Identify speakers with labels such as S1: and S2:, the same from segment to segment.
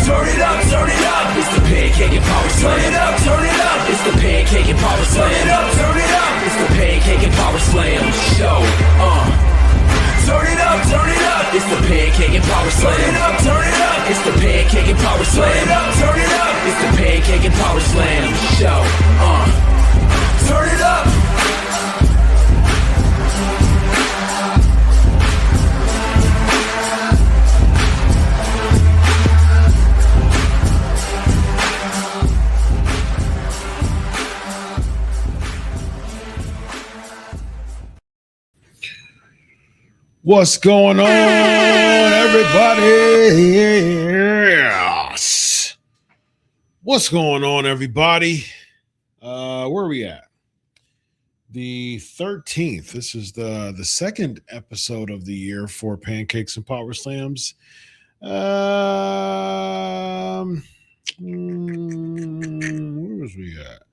S1: Turn it up, it's the pancake and power slam. Turn it up, it's the pancake and power slam. Turn it up, it's the pancake and power slam show. Turn it up, it's the pancake and power slam. Turn it up, it's the pancake and power slam. Turn it up, it's the pancake and power slam show. Turn it up.
S2: What's going on, everybody? Yes. What's going on, everybody? Where are we at? The 13th. This is the second episode of the year for Pancakes and Power Slams. Where was we at?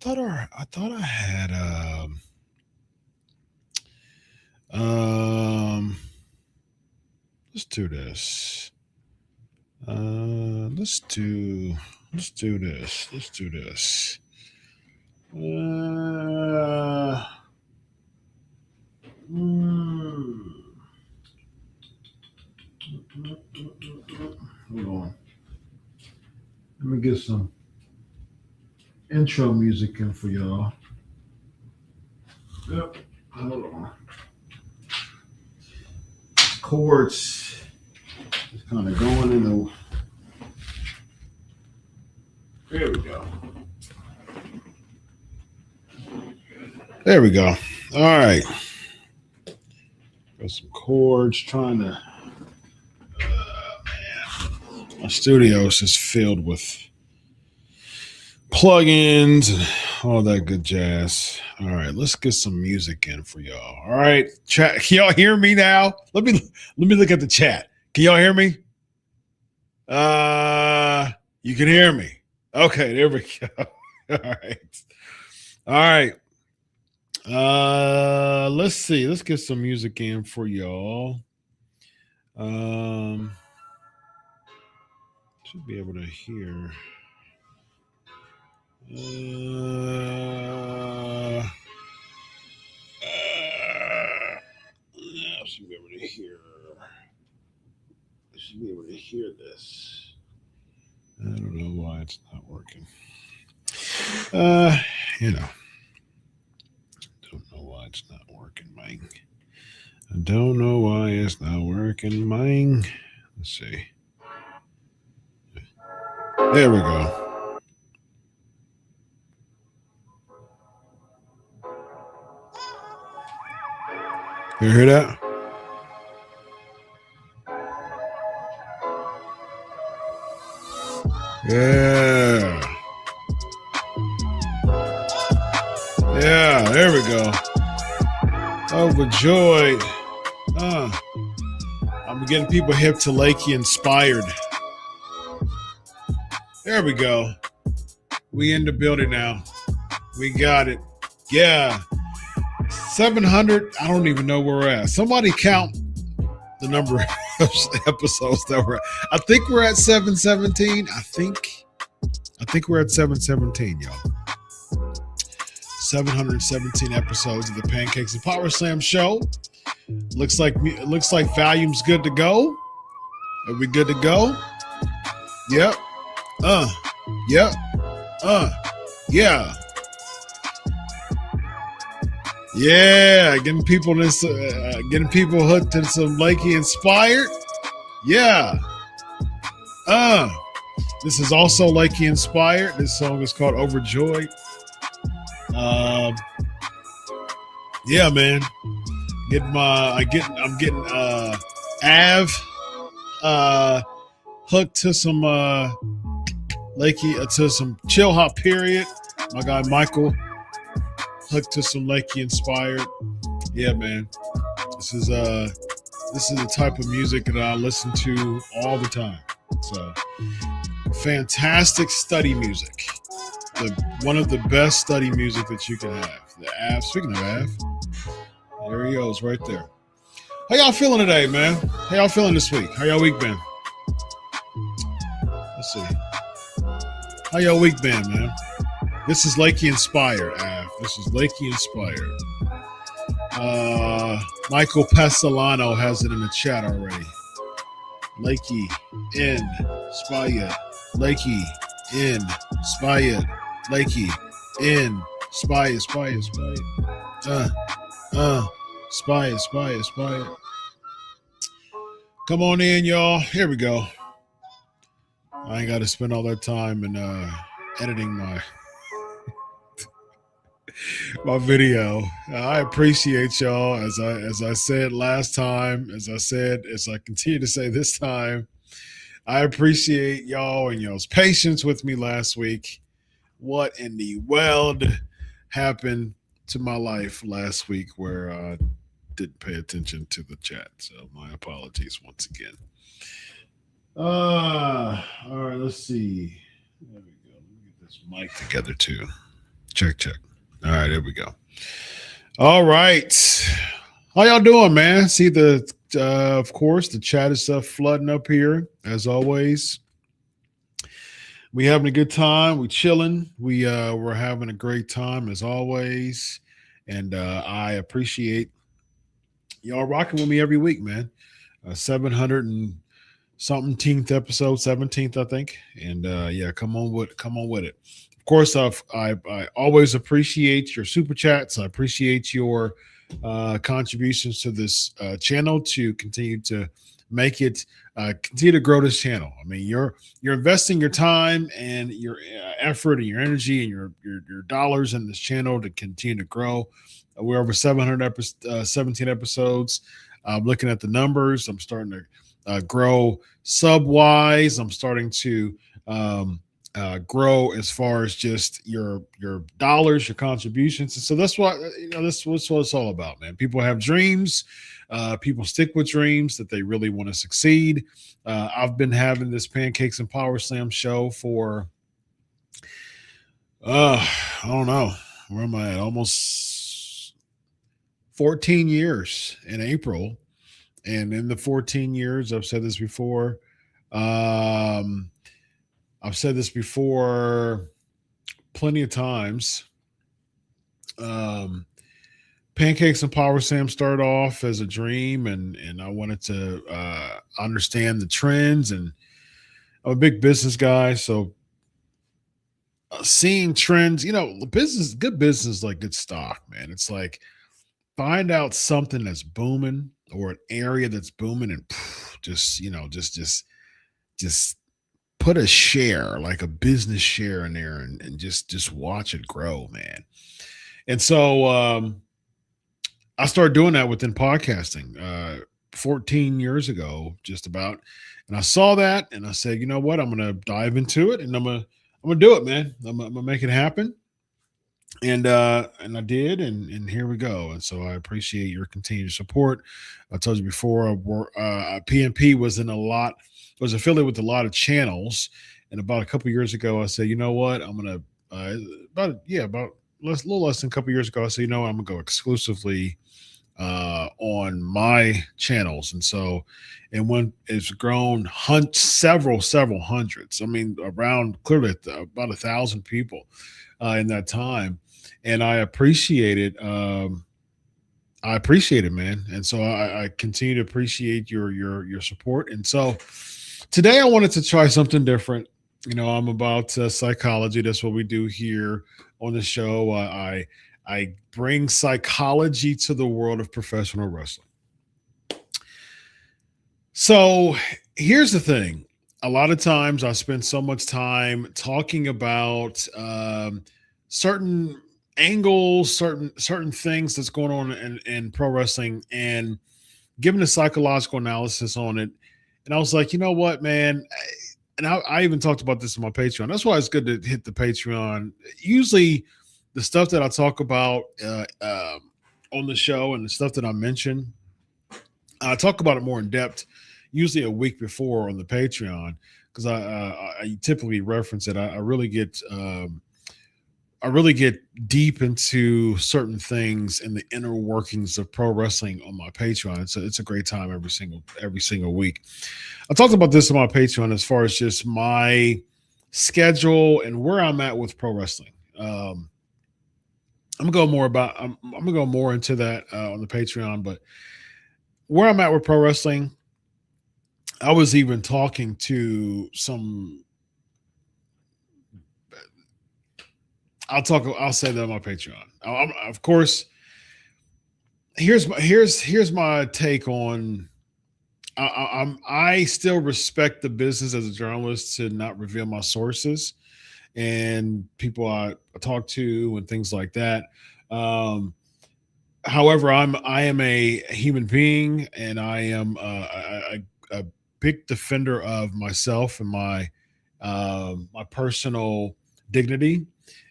S2: I thought I had let's do this. Let's do this. Hold on. Let me get some intro music in for y'all. Yep. Hold on. Chords is kind of going in the. There we go. There we go. All right. Got some chords trying to. Man, my studio is just filled with plugins and all that good jazz. All right, let's get some music in for y'all. All right, chat. Can y'all hear me now? Let me look at the chat. Can y'all hear me? You can hear me. Okay, there we go. All right. Let's see. Let's get some music in for y'all. Should be able to hear. Should be able to hear. Should be able to hear this. I don't know why why it's not working. You know, don't know why it's not working, man. I don't know why it's not working, man. Let's see. There we go. You hear that? Yeah. Yeah, there we go. Overjoyed. I'm getting people hip to Lakey inspired. There we go. We in the building now. We got it. Yeah. 700. I don't even know where we're at. Somebody count the number of episodes that we're at. I think we're at 717. I think we're at 717, y'all. 717 episodes of the Pancakes and Power Slam show. Looks like volume's good to go. Are we good to go? Yep. Yep. Yeah. Yeah, getting people hooked in some Lakey inspired. Yeah. This is also Lakey inspired. This song is called Overjoyed. Yeah, man. I'm getting Av hooked to some Lakey to some chill hop period. My guy Michael hooked to some Lakey inspired. Yeah, man. This is the type of music that I listen to all the time. So fantastic study music. One of the best study music that you can have. The Av. Speaking of Av, there he goes right there. How y'all feeling today, man? How y'all feeling this week? How y'all week been? Let's see. How y'all week been, man? This is Lakey inspired, Av. This is Lakey inspired. Michael Pasolano has it in the chat already. Lakey inspired. Lakey inspired. Lakey inspired. Inspired. Come on in, y'all. Here we go. I ain't got to spend all that time in editing my video. I appreciate y'all, as I said last time, as I continue to say this time. I appreciate y'all and y'all's patience with me last week. What in the world happened to my life last week where I didn't pay attention to the chat? So my apologies once again. All right, let's see. There we go. Let me get this mic together too. Check. All right, there we go. All right. How y'all doing, man? See of course, the chat is flooding up here as always. We having a good time. We chilling. We're having a great time as always. And I appreciate y'all rocking with me every week, man. 700 and something episode, 17th, I think. And yeah, come on with it. Of course, I always appreciate your super chats. I appreciate your contributions to this channel to continue to make it continue to grow this channel. I mean, you're investing your time and your effort and your energy and your dollars in this channel to continue to grow. We're over 17 episodes. I'm looking at the numbers. I'm starting to grow sub-wise. I'm starting to grow as far as just your dollars, your contributions. And so that's what it's all about, man. People have dreams. People stick with dreams that they really want to succeed. I've been having this Pancakes and Power Slam show for I don't know, where am I at? Almost 14 years in April. And in the 14 years, I've said this before. I've said this before plenty of times. Pancakes and Power Slam started off as a dream, and I wanted to understand the trends. And I'm a big business guy, so seeing trends, good business like good stock, man. It's like find out something that's booming or an area that's booming and just, just put a share, like a business share in there and just watch it grow, man. And so I started doing that within podcasting 14 years ago, just about. And I saw that and I said, you know what? I'm gonna dive into it and I'm gonna do it, man. I'm gonna make it happen. And I did, and here we go. And so I appreciate your continued support. I told you before, PNP was affiliated with a lot of channels. And about a couple years ago, I said, you know what, I'm gonna about a little less than a couple years ago, I said, you know, I'm gonna go exclusively on my channels. And so, and when it's grown several hundreds, I mean, around clearly about 1,000 people in that time. And I appreciate it. I appreciate it, man. And so I continue to appreciate your support. And so today I wanted to try something different. I'm about psychology. That's what we do here on the show. I bring psychology to the world of professional wrestling. So here's the thing. A lot of times I spend so much time talking about certain angles, certain things that's going on in pro wrestling and giving a psychological analysis on it. And I was like, you know what, man? And I even talked about this on my Patreon. That's why it's good to hit the Patreon. Usually the stuff that I talk about on the show and the stuff that I mention, I talk about it more in depth, usually a week before on the Patreon, because I typically reference it. I really get deep into certain things and the inner workings of pro wrestling on my Patreon. It's a great time every single week. I talked about this on my Patreon as far as just my schedule and where I'm at with pro wrestling. I'm gonna go more into that on the Patreon, but where I'm at with pro wrestling, I was even talking to some. I'll say that on my Patreon. Of course, here's my take on. I still respect the business as a journalist to not reveal my sources and people I talk to and things like that. However, I am a human being, and I am a big defender of myself and my my personal dignity.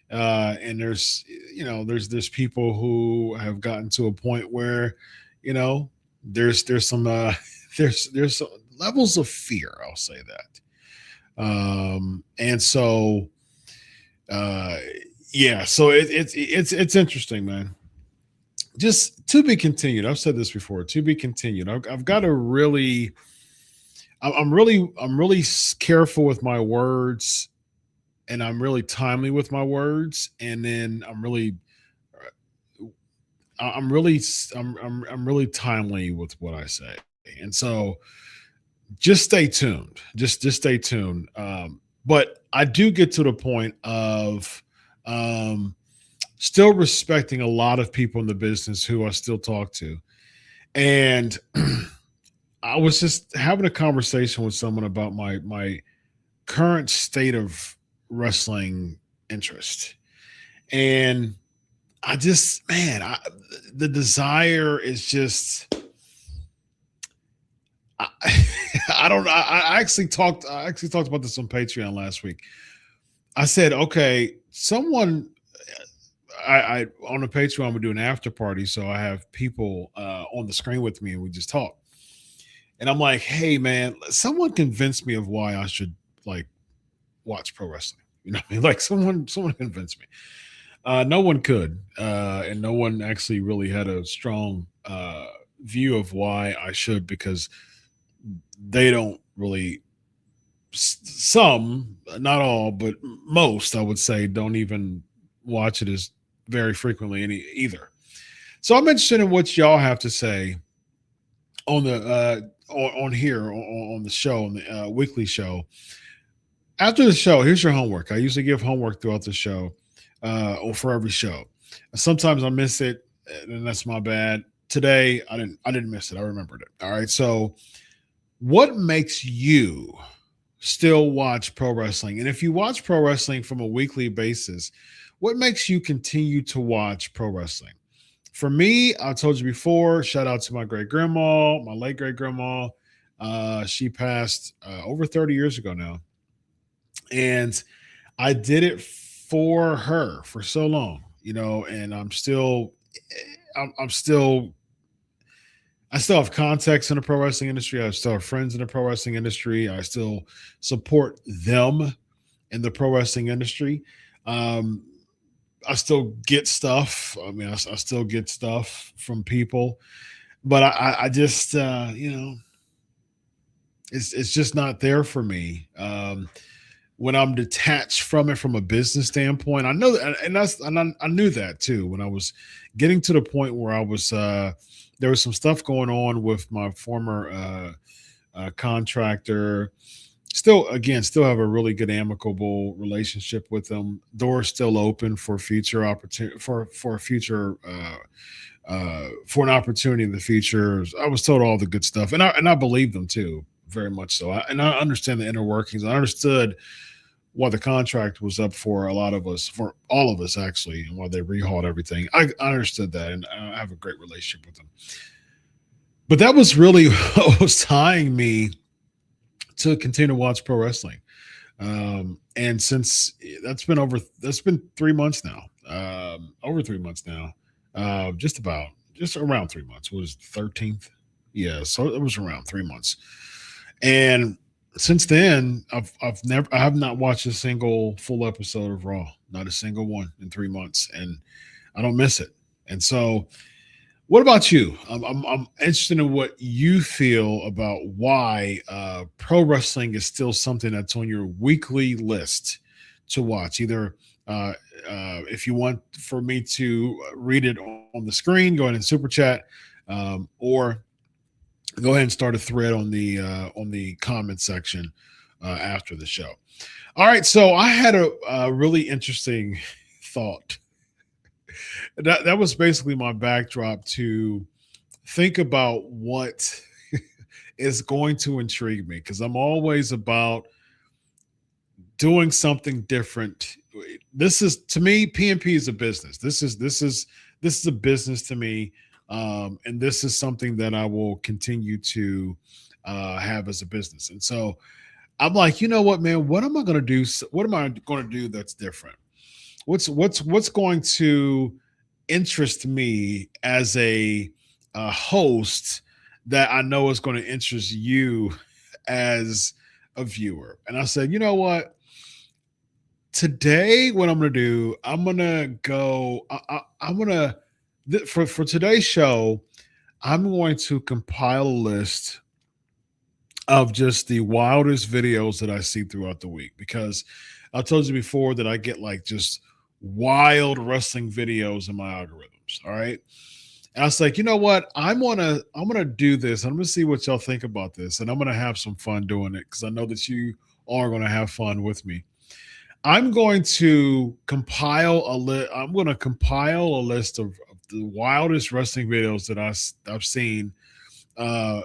S2: And there's people who have gotten to a point where, there's some there's some levels of fear. I'll say that. And so yeah, so it's interesting, man. Just to be continued. I've said this before. To be continued. I've got to really. I'm really careful with my words, and I'm really timely with my words, and then I'm really timely with what I say. And so just stay tuned. Just stay tuned. But I do get to the point of still respecting a lot of people in the business who I still talk to. And I was just having a conversation with someone about my current state of wrestling interest. And I just, man, the desire is just, I don't know. I actually talked about this on Patreon last week. I said, okay, someone, I on the Patreon, we do an after party. So I have people on the screen with me and we just talk. And I'm like, hey man, someone convinced me of why I should like watch pro wrestling. You know what I mean? Like someone convinced me. No one could. And no one actually really had a strong view of why I should, because they don't really, some, not all, but most, I would say, don't even watch it as very frequently either. So I'm interested in what y'all have to say on the on here on the show, on the weekly show, After the show, here's your homework. I usually give homework throughout the show, or for every show. Sometimes I miss it, and that's my bad. Today, I didn't miss it. I remembered it. All right. So, what makes you still watch pro wrestling? And if you watch pro wrestling from a weekly basis, what makes you continue to watch pro wrestling? For me, I told you before, shout out to my great grandma, my late great grandma. She passed over 30 years ago now. And I did it for her for so long, and I'm still, I still have contacts in the pro wrestling industry. I still have friends in the pro wrestling industry. I still support them in the pro wrestling industry. Um, I still get stuff. I mean, I still get stuff from people, but I just, it's just not there for me. When I'm detached from it from a business standpoint, I know, I knew that too when I was getting to the point where I was. There was some stuff going on with my former contractor. Still have a really good amicable relationship with them. Doors still open for future opportunity for a future for an opportunity in the future. I was told all the good stuff, and I believe them too, very much so. I understand the inner workings. I understood why the contract was up for a lot of us, for all of us actually, and why they rehauled everything. I understood that, and I have a great relationship with them. But that was really what was tying me to continue to watch pro wrestling. And since that's been 3 months now, over 3 months now, just around 3 months. It was 13th. Yeah. So it was around 3 months. And since then, I have not watched a single full episode of Raw, not a single one in 3 months. And I don't miss it. And so, what about you? I'm interested in what you feel about why pro wrestling is still something that's on your weekly list to watch. Either if you want for me to read it on the screen, go ahead and super chat, or go ahead and start a thread on the comment section after the show. All right, so I had a really interesting thought. That was basically my backdrop to think about what is going to intrigue me, because I'm always about doing something different. This is, to me, PNP is a business. This is a business to me, and this is something that I will continue to have as a business. And so I'm like, you know what, man? What am I going to do? What am I going to do that's different? What's going to interest me as a host that I know is going to interest you as a viewer? And I said, you know what? Today, what I'm going to do, I'm going to go. I'm going to for today's show, I'm going to compile a list of just the wildest videos that I see throughout the week, because I told you before that I get like just wild wrestling videos in my algorithms. All right. And I was like, you know what? I'm gonna do this. I'm gonna see what y'all think about this, and I'm gonna have some fun doing it, because I know that you are gonna have fun with me. I'm going to compile a list. I'm going to compile a list of the wildest wrestling videos that I've seen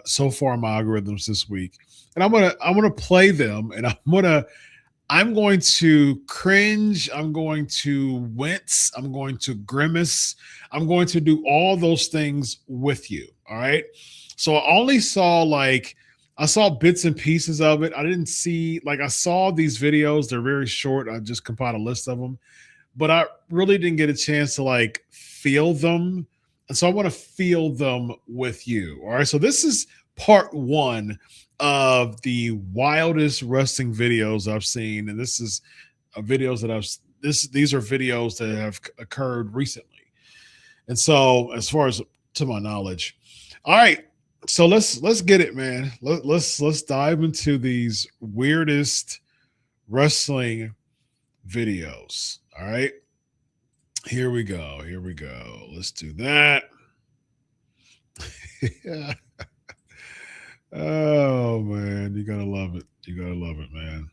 S2: so far in my algorithms this week, and I'm gonna play them, and I'm going to cringe. I'm going to wince. I'm going to grimace. I'm going to do all those things with you. All right. So I saw bits and pieces of it. I didn't see, I saw these videos. They're very short. I just compiled a list of them, but I really didn't get a chance to feel them. And so I want to feel them with you. All right. So this is part one of the wildest wrestling videos I've seen. And this is videos that these are videos that have occurred recently. And so, as far as to my knowledge, all right. So let's get it, man. Let's dive into these weirdest wrestling videos. All right. Here we go. Let's do that. Yeah. Oh man, you gotta love it. You gotta love it, man.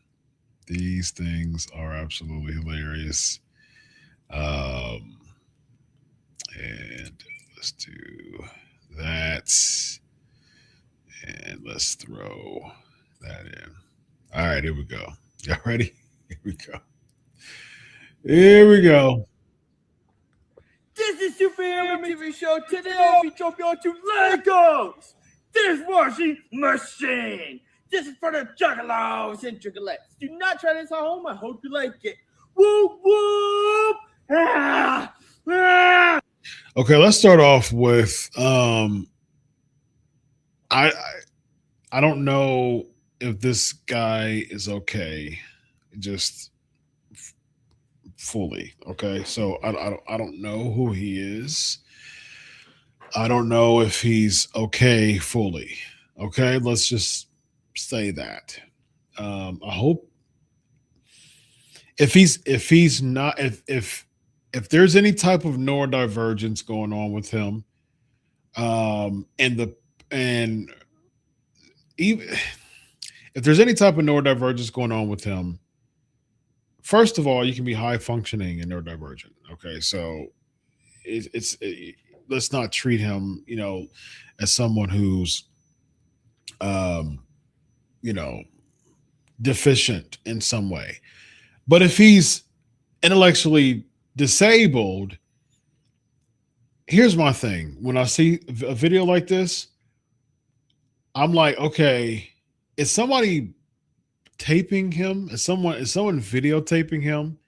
S2: These things are absolutely hilarious. Um, and let's do that. And let's throw that in. All right, here we go. Y'all ready? Here we go. Here we go.
S3: This is Superhero TV show. Today I'll be jumping onto Legos dishwashing machine. This is for the juggalos and juggalettes. Do not try this at home. I hope you like it. Whoop whoop! Ah, ah.
S2: Okay, let's start off with I I don't know if this guy is okay, just fully. Okay, so I don't know who he is. I don't know if he's okay fully. Okay, let's just say that. I hope if he's not if there's any type of neurodivergence going on with him, and even if there's any type of neurodivergence going on with him, first of all, you can be high functioning and neurodivergent. Okay, so let's not treat him, as someone who's, um, you know, deficient in some way. But if he's intellectually disabled, here's my thing: when I see a video like this, I'm like, okay, is somebody taping him? Is someone videotaping him?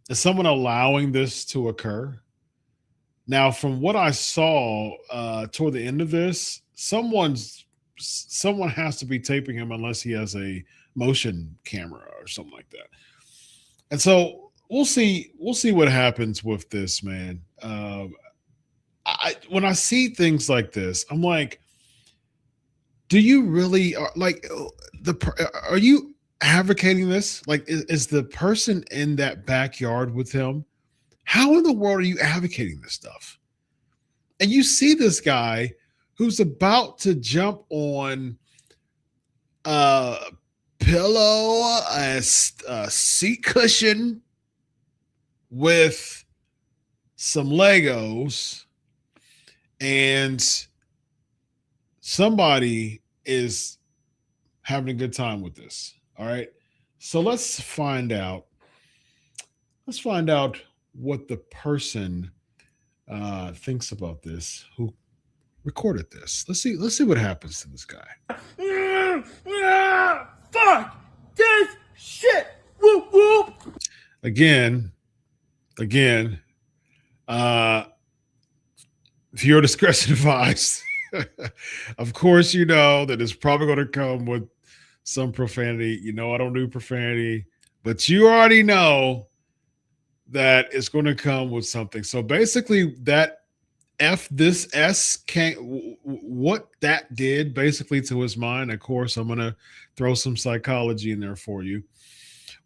S2: Is someone allowing this to occur? Now, from what I saw toward the end of this, someone has to be taping him unless he has a motion camera or something like that. And so we'll see. We'll see what happens with this, man. When I see things like this, I'm like, do you really are you advocating this? Like, is the person in that backyard with him? How in the world are you advocating this stuff? And you see this guy who's about to jump on a pillow, a seat cushion with some Legos, and somebody is having a good time with this. All right. So let's find out. Let's find out what the person thinks about this who recorded this. Let's see what happens to this guy.
S3: Fuck this shit. Whoop whoop.
S2: Again, viewer discretion advised. Of course, you know that it's probably going to come with some profanity. You know, I don't do profanity, but you already know that it's going to come with something. So basically, that F this S can't, what that did basically to his mind. Of course, I'm going to throw some psychology in there for you.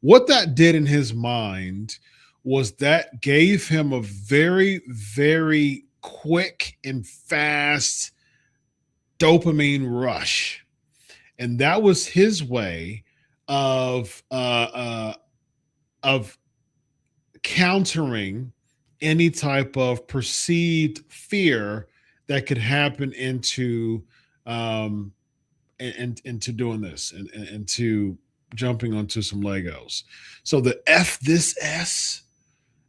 S2: What that did in his mind was that gave him a very, very quick and fast dopamine rush. And that was his way of countering any type of perceived fear that could happen into into doing this and into jumping onto some Legos. So the F this S,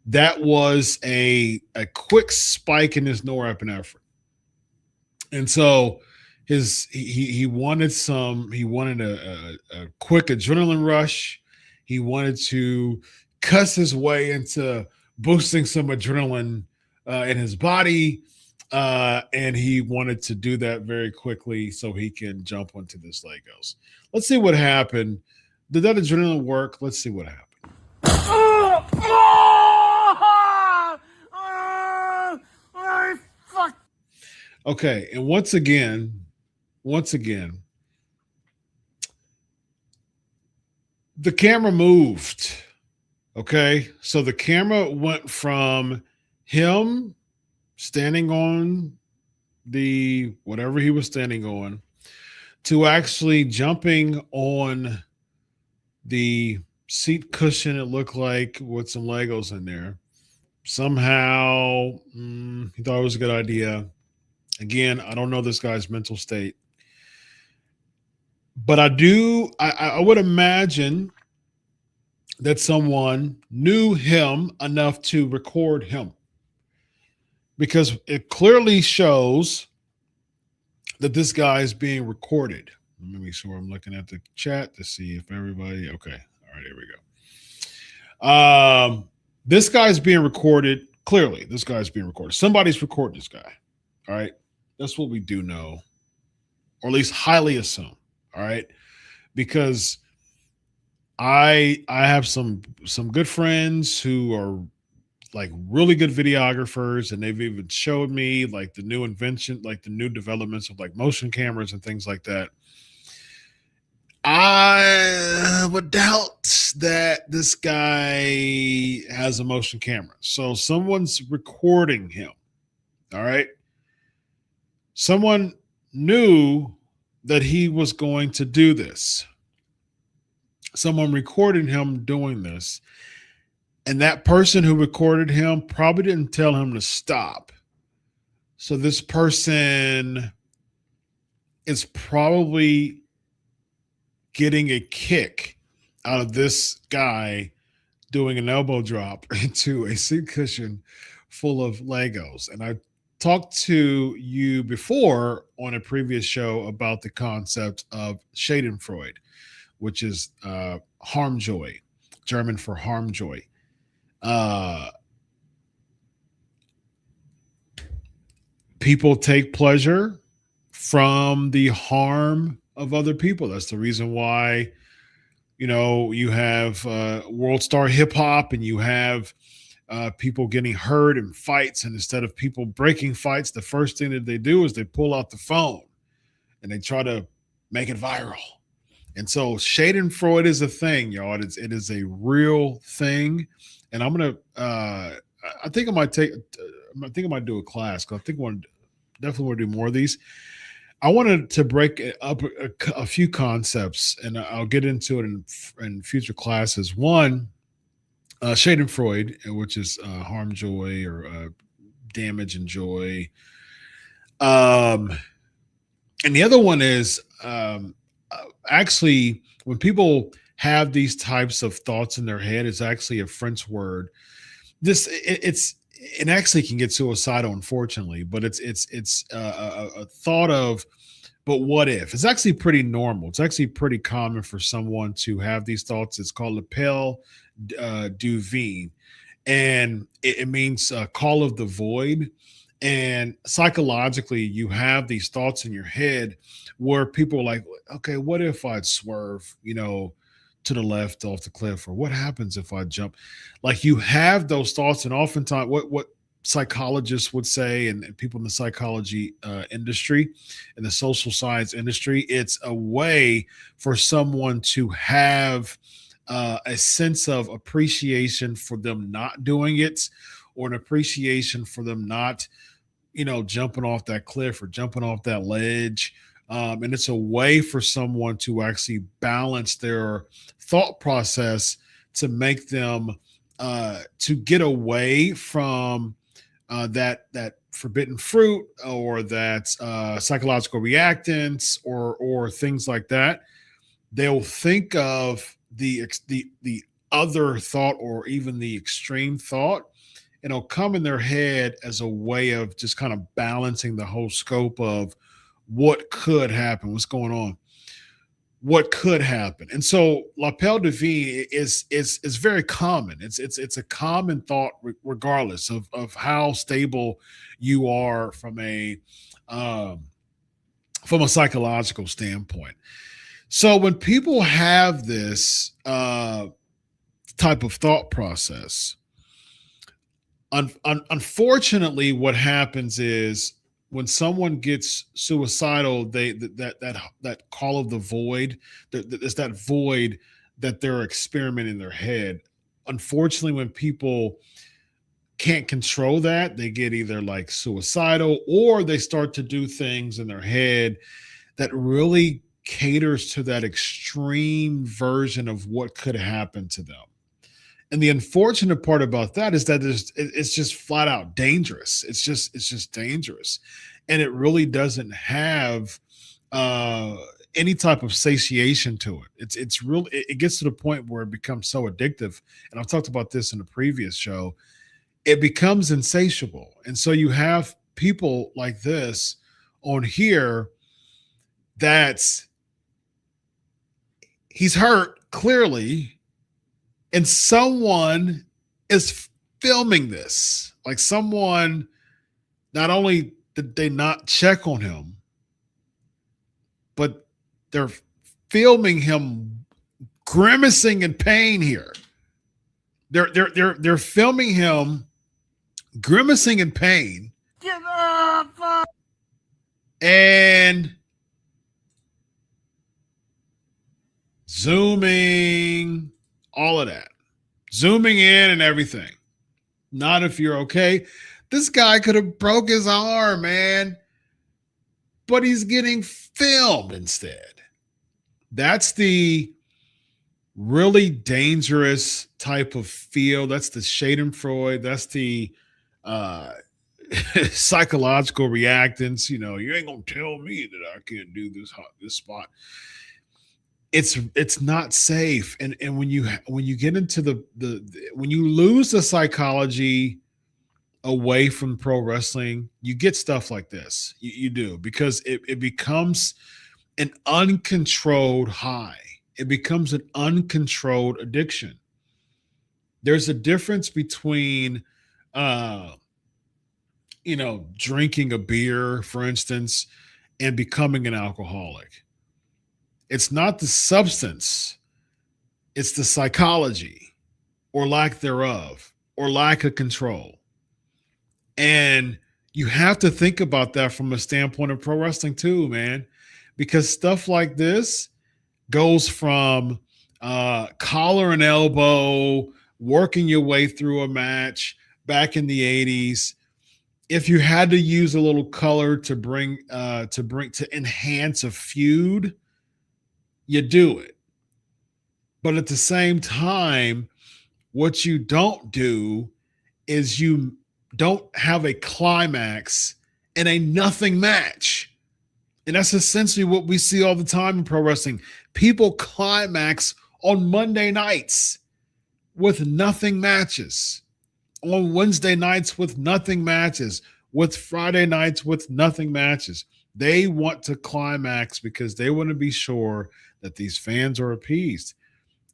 S2: that was a quick spike in his norepinephrine. And so he wanted a quick adrenaline rush. He wanted to cuss his way into boosting some adrenaline in his body. And he wanted to do that very quickly so he can jump onto this Legos. Let's see what happened. Did that adrenaline work? Let's see what happened.
S3: Fuck.
S2: Okay, and once again, the camera moved. Okay, so the camera went from him standing on the whatever he was standing on to actually jumping on the seat cushion, it looked like, with some Legos in there. Somehow, he thought it was a good idea. Again, I don't know this guy's mental state, but I would imagine that someone knew him enough to record him, because it clearly shows that this guy is being recorded. Let me make sure I'm looking at the chat to see if everybody, okay. All right, here we go. This guy's being recorded. Clearly, this guy's being recorded. Somebody's recording this guy. All right. That's what we do know, or at least highly assume. All right. Because I have some good friends who are like really good videographers, and they've even showed me like the new invention, like the new developments of like motion cameras and things like that. I would doubt that this guy has a motion camera. So someone's recording him. All right. Someone knew that he was going to do this. Someone recorded him doing this. And that person who recorded him probably didn't tell him to stop. So this person is probably getting a kick out of this guy doing an elbow drop into a seat cushion full of Legos. And I talked to you before on a previous show about the concept of Schadenfreude, which is harmjoy, German for harmjoy. People take pleasure from the harm of other people. That's the reason why, you have world star hip hop, and you have people getting hurt in fights. And instead of people breaking fights, the first thing that they do is they pull out the phone and they try to make it viral. And so Schadenfreude is a thing, y'all. It is a real thing. And I'm going to, I think I might do a class, because I think I definitely want to do more of these. I wanted to break up a few concepts, and I'll get into it in future classes. One, Schadenfreude, which is harm joy, or damage and joy. And the other one is actually, when people have these types of thoughts in their head, it's actually a French word. It actually can get suicidal, unfortunately, but it's a thought of, but what if? It's actually pretty normal. It's actually pretty common for someone to have these thoughts. It's called l'appel du vide, and it means call of the void. And psychologically, you have these thoughts in your head where people are like, okay, what if I'd swerve, to the left off the cliff, or what happens if I jump? Like, you have those thoughts, and oftentimes what psychologists would say, and people in the psychology industry and the social science industry, it's a way for someone to have a sense of appreciation for them not doing it, or an appreciation for them not, jumping off that cliff or jumping off that ledge. And it's a way for someone to actually balance their thought process to make them to get away from that forbidden fruit, or that psychological reactance, or things like that. They'll think of the other thought, or even the extreme thought, and it'll come in their head as a way of just kind of balancing the whole scope of what could happen, what's going on, what could happen. And so l'appel du vide is very common. It's a common thought, regardless of how stable you are from a psychological standpoint. So when people have this type of thought process, unfortunately, what happens is, when someone gets suicidal, that call of the void, there's that void that they're experimenting in their head. Unfortunately, when people can't control that, they get either like suicidal, or they start to do things in their head that really caters to that extreme version of what could happen to them. And the unfortunate part about that is that it's just flat out dangerous. It's just dangerous, and it really doesn't have any type of satiation to it. It's real. It gets to the point where it becomes so addictive. And I've talked about this in a previous show. It becomes insatiable, and so you have people like this on here. That's he's hurt clearly. And someone is filming this. Like someone, not only did they not check on him, but they're filming him grimacing in pain here. They're filming him grimacing in pain.
S3: Give up!
S2: And zooming, all of that. Zooming in and everything. Not if you're okay. This guy could have broke his arm, man. But he's getting filmed instead. That's the really dangerous type of feel. That's the Schadenfreude. That's the psychological reactance. You know, you ain't gonna tell me that I can't do this spot. It's not safe, and when you get into when you lose the psychology away from pro wrestling, you get stuff like this. You do, because it becomes an uncontrolled high. It becomes an uncontrolled addiction. There's a difference between drinking a beer, for instance, and becoming an alcoholic. It's not the substance, it's the psychology or lack thereof or lack of control. And you have to think about that from a standpoint of pro wrestling too, man, because stuff like this goes from collar and elbow, working your way through a match back in the 80s. If you had to use a little color to enhance a feud, you do it. But at the same time, what you don't do is you don't have a climax in a nothing match. And that's essentially what we see all the time in pro wrestling. People climax on Monday nights with nothing matches, on Wednesday nights with nothing matches, with Friday nights with nothing matches. They want to climax because they want to be sure that these fans are appeased.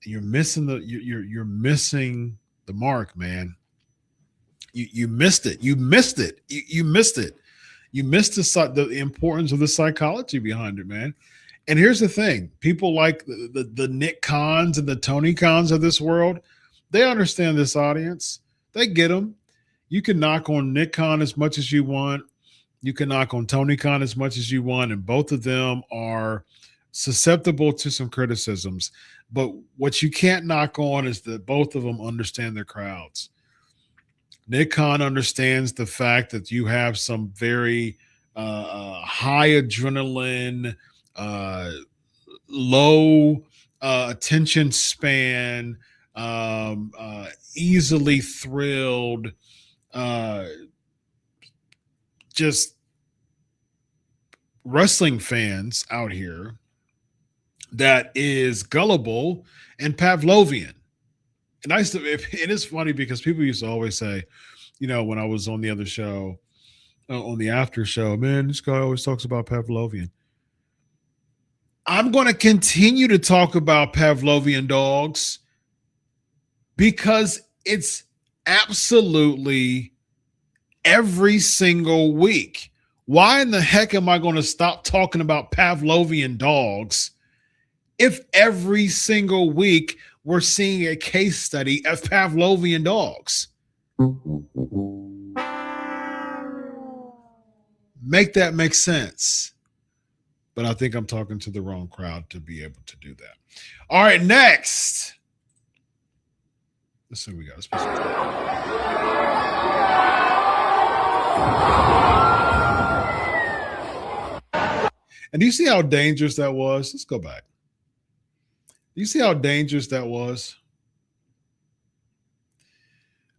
S2: You're missing you're missing the mark, man. You missed it. You missed it. You missed it. You missed the importance of the psychology behind it, man. And here's the thing: people like the Nick Khans and the Tony Khans of this world, they understand this audience. They get them. You can knock on Nick Khan as much as you want. You can knock on Tony Khan as much as you want, and both of them are susceptible to some criticisms. But what you can't knock on is that both of them understand their crowds. Nick Khan understands the fact that you have some very high adrenaline, low attention span, easily thrilled, just wrestling fans out here that is gullible and Pavlovian. And it is funny because people used to always say, when I was on the other show, on the after show, man, this guy always talks about Pavlovian. I'm going to continue to talk about Pavlovian dogs because it's absolutely every single week. Why in the heck am I going to stop talking about Pavlovian dogs if every single week we're seeing a case study of Pavlovian dogs? Make that make sense. But I think I'm talking to the wrong crowd to be able to do that. All right, next. Let's see what we got. And do you see how dangerous that was? Let's go back. Do you see how dangerous that was?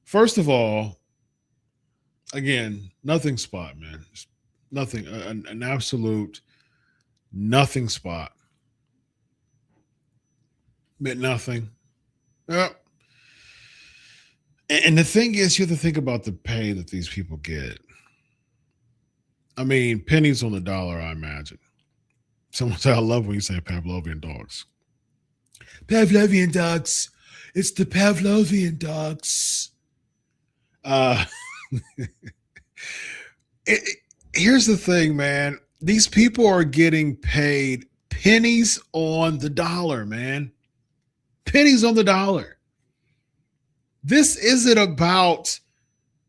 S2: First of all, again, nothing spot, man. Just nothing, an absolute nothing spot. Meant nothing. Yep. And the thing is, you have to think about the pay that these people get. I mean, pennies on the dollar, I imagine. Someone said, I love when you say Pavlovian dogs. Pavlovian dogs. It's the Pavlovian dogs. Here's the thing, man. These people are getting paid pennies on the dollar, man. Pennies on the dollar. This isn't about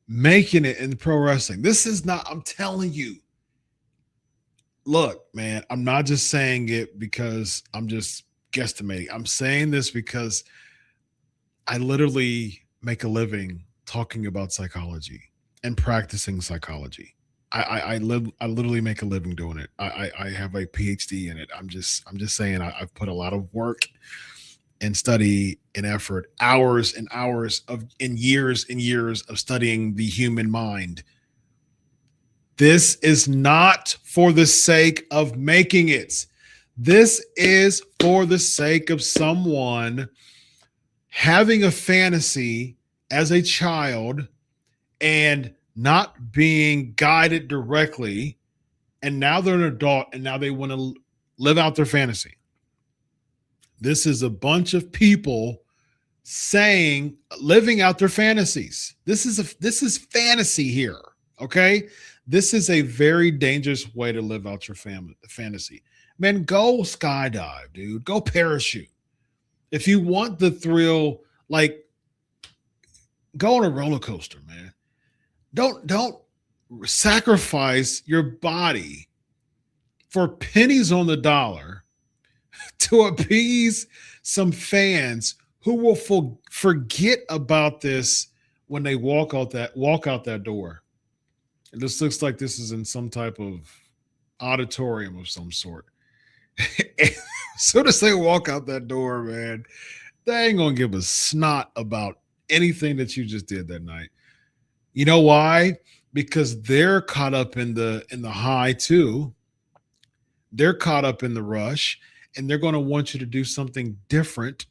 S2: making it in pro wrestling. This is not, I'm telling you. Look, man, I'm not just saying it because I'm just guesstimating. I'm saying this because I literally make a living talking about psychology and practicing psychology. I literally make a living doing it. I have a PhD in it. I'm just saying I've put a lot of work and study and effort, hours and hours of, and years of studying the human mind. This is not for the sake of making it. This is for the sake of someone having a fantasy as a child and not being guided directly. And now they're an adult and now they want to live out their fantasy. This is a bunch of people saying, living out their fantasies. This is fantasy here. Okay. This is a very dangerous way to live out your fantasy. Man, go skydive, dude. Go parachute. If you want the thrill, like, go on a roller coaster, man. Don't sacrifice your body for pennies on the dollar to appease some fans who will forget about this when they walk out that door. And this looks like this is in some type of auditorium of some sort. As soon as they walk out that door, man, they ain't gonna give a snot about anything that you just did that night. You know why? Because they're caught up in the high too. They're caught up in the rush, and they're going to want you to do something different.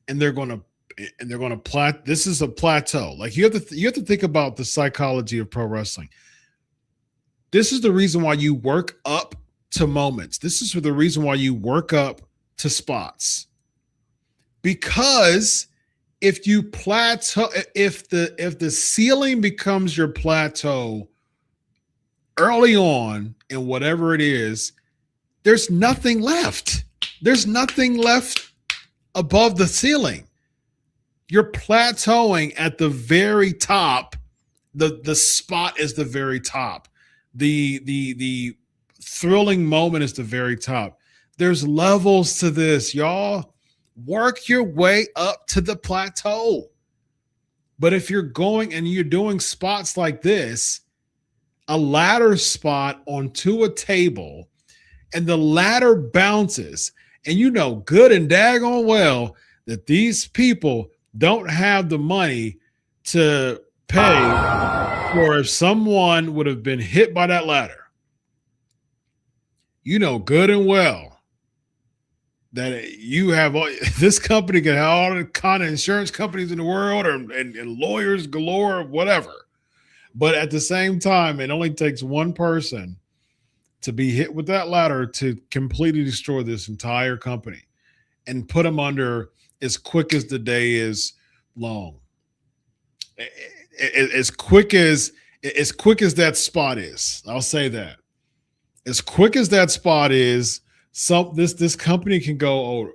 S2: And they're going to this is a plateau. Like you have to think about the psychology of pro wrestling. This is the reason why you work up to moments. This is the reason why you work up to spots. Because if you plateau, if the ceiling becomes your plateau early on in whatever it is, there's nothing left. There's nothing left above the ceiling. You're plateauing at the very top. The spot is the very top. The thrilling moment is the very top. There's levels to this, y'all. Work your way up to the plateau. But if you're going and you're doing spots like this, a ladder spot onto a table, and the ladder bounces, and you know good and daggone well that these people don't have the money to pay for if someone would have been hit by that ladder. You know good and well that you have this company can have all the kind of insurance companies in the world and lawyers galore, whatever. But at the same time, it only takes one person to be hit with that ladder to completely destroy this entire company and put them under as quick as the day is long. As quick as that spot is. I'll say that. As quick as that spot is, this company can go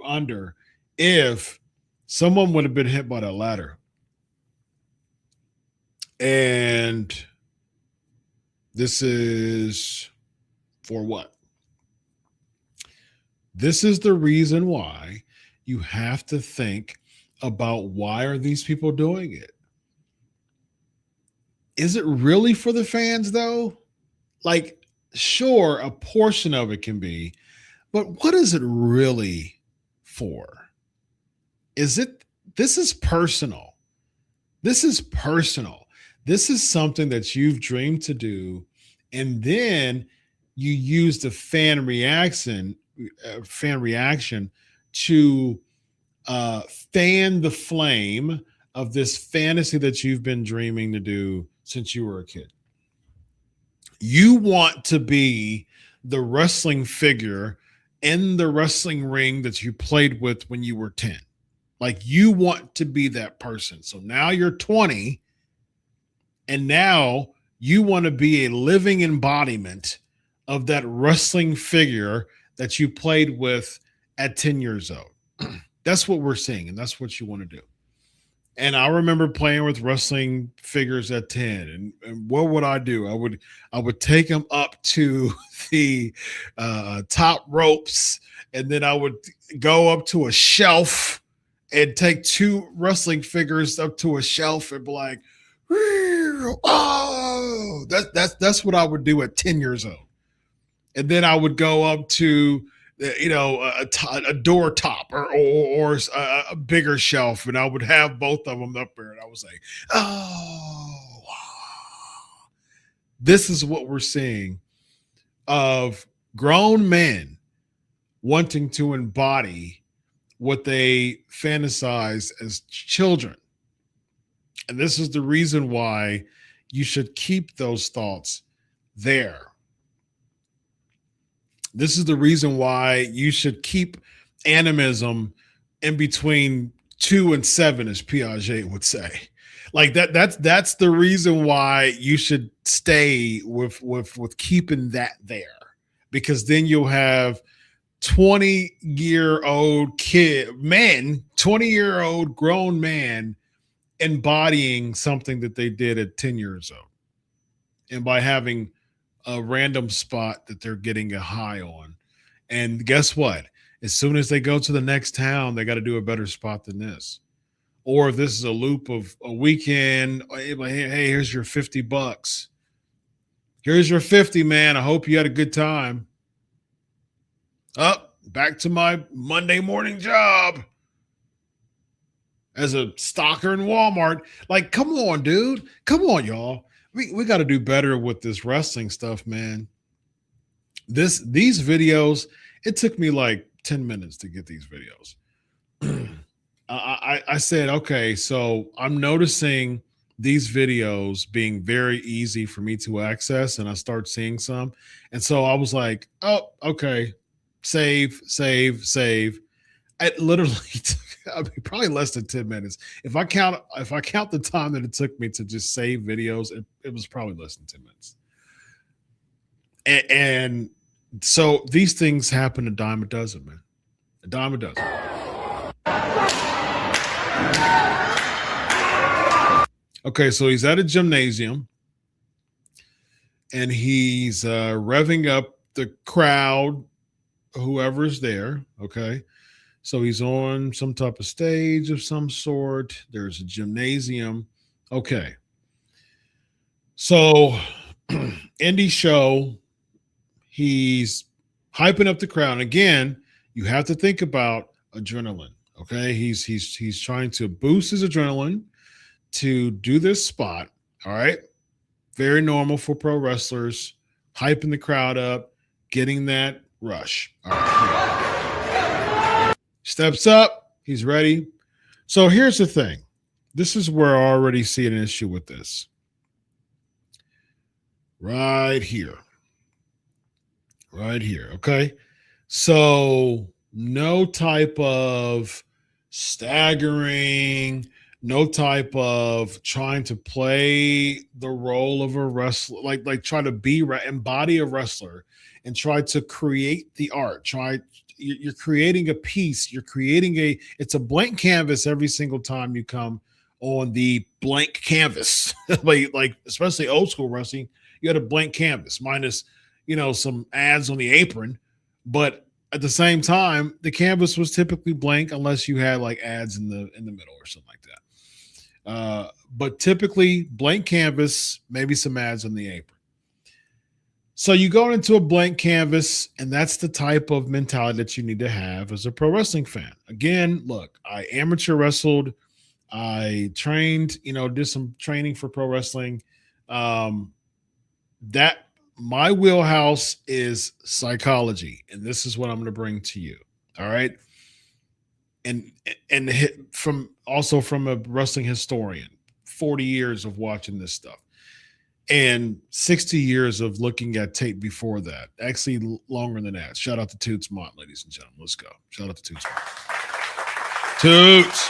S2: under if someone would have been hit by that ladder. And this is for what? This is the reason why you have to think about why are these people doing it? Is it really for the fans though? Like, sure, a portion of it can be, but what is it really for? This is personal. This is personal. This is something that you've dreamed to do. And then you use the fan reaction to fan the flame of this fantasy that you've been dreaming to do since you were a kid. You want to be the wrestling figure in the wrestling ring that you played with when you were 10. Like, you want to be that person. So now you're 20, and now you want to be a living embodiment of that wrestling figure that you played with at 10 years old. That's what we're seeing, and that's what you want to do. And I remember playing with wrestling figures at 10. And what would I do? I would take them up to the top ropes, and then I would go up to a shelf and take two wrestling figures up to a shelf and be like, oh, that's what I would do at 10 years old. And then I would go up to, a door top or a bigger shelf, and I would have both of them up there, and I was like, oh, this is what we're seeing of grown men wanting to embody what they fantasize as children. And this is the reason why you should keep those thoughts there. This is the reason why you should keep animism in between 2 and 7, as Piaget would say. Like that's the reason why you should stay with keeping that there, because then you'll have 20-year-old 20-year-old grown man embodying something that they did at 10 years old. And by having a random spot that they're getting a high on. And guess what? As soon as they go to the next town, they got to do a better spot than this. Or if this is a loop of a weekend, hey, here's your $50. Here's your 50, man. I hope you had a good time. Back to my Monday morning job as a stalker in Walmart. Like, come on, dude. Come on, y'all. We got to do better with this wrestling stuff, man. These videos, it took me like 10 minutes to get these videos. I said, okay, so I'm noticing these videos being very easy for me to access, and I start seeing some. And so I was like, oh, okay, save. It literally took probably less than 10 minutes. If I count the time that it took me to just save videos, it was probably less than 10 minutes. And so these things happen a dime a dozen, man. A dime a dozen. Okay, so he's at a gymnasium and he's revving up the crowd, whoever's there. Okay. So he's on some type of stage of some sort. There's a gymnasium. Okay. So indie show, he's hyping up the crowd. And again, you have to think about adrenaline. Okay. He's trying to boost his adrenaline to do this spot. All right. Very normal for pro wrestlers, hyping the crowd up, getting that rush. All right. Steps up. He's ready. So here's the thing. This is where I already see an issue with this. Right here. Okay. So no type of staggering, no type of trying to play the role of a wrestler, like try to embody a wrestler and try to create the art. You're creating a piece. It's a blank canvas every single time you come on the blank canvas. like especially old school wrestling, you had a blank canvas minus, some ads on the apron. But at the same time, the canvas was typically blank unless you had like ads in the middle or something like that. But typically blank canvas, maybe some ads on the apron. So you go into a blank canvas, and that's the type of mentality that you need to have as a pro wrestling fan. Again, look, I amateur wrestled. I trained, did some training for pro wrestling. That my wheelhouse is psychology, and this is what I'm going to bring to you. All right. And from a wrestling historian, 40 years of watching this stuff. And 60 years of looking at tape before that. Actually, longer than that. Shout out to Toots Mott, ladies and gentlemen. Let's go. Shout out to Toots Mott. Toots.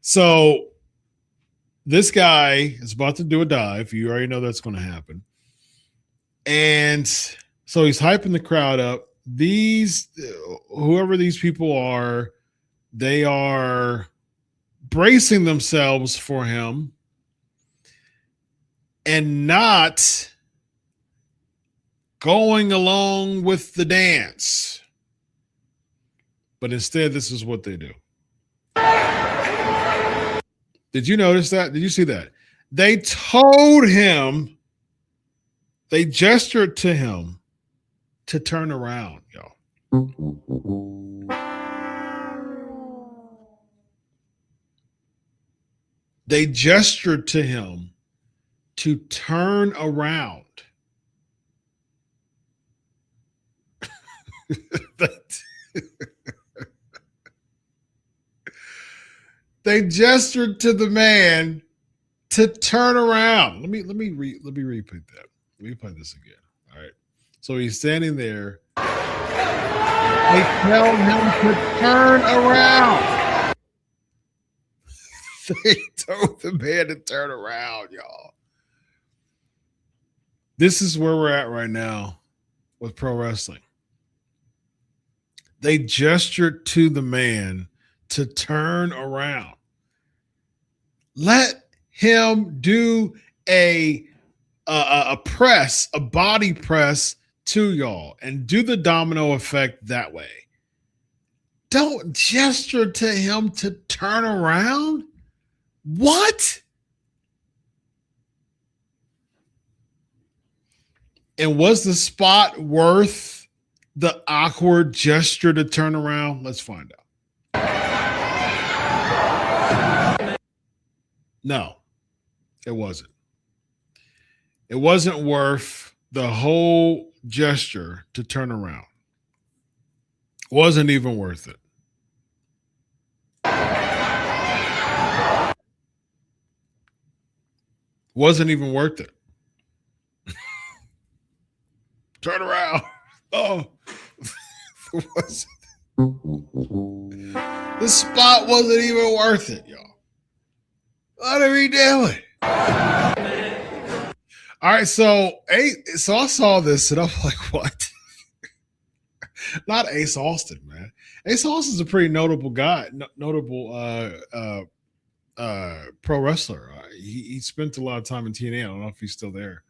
S2: So this guy is about to do a dive. You already know that's going to happen. And so he's hyping the crowd up. Whoever these people are, they are bracing themselves for him. And not going along with the dance. But instead, this is what they do. Did you notice that? Did you see that? They told him, they gestured to him to turn around, y'all. They gestured to him to turn around. They gestured to the man to turn around. Let me repeat that. Let me play this again. All right. So he's standing there. They tell him to turn around. They told the man to turn around, y'all. This is where we're at right now with pro wrestling. They gestured to the man to turn around. Let him do a press, a body press to y'all, and do the domino effect that way. Don't gesture to him to turn around. What? And was the spot worth the awkward gesture to turn around? Let's find out. No, it wasn't. It wasn't worth the whole gesture to turn around. Wasn't even worth it. Wasn't even worth it. Turn around. Oh, the spot wasn't even worth it, y'all. What are we doing? All right, so I saw this and I'm like, what? Not Ace Austin, man. Ace Austin's a pretty notable guy, notable pro wrestler. He spent a lot of time in TNA. I don't know if he's still there.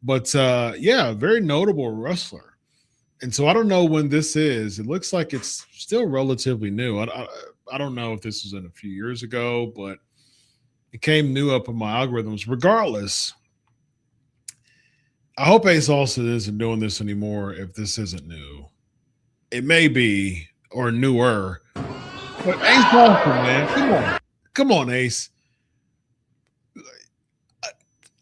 S2: But yeah, very notable wrestler. And so I don't know when this is. It looks like it's still relatively new. I don't know if this was in a few years ago, but it came new up in my algorithms. Regardless, I hope Ace Austin isn't doing this anymore if this isn't new. It may be, or newer. But Ace Austin, man, come on, Ace.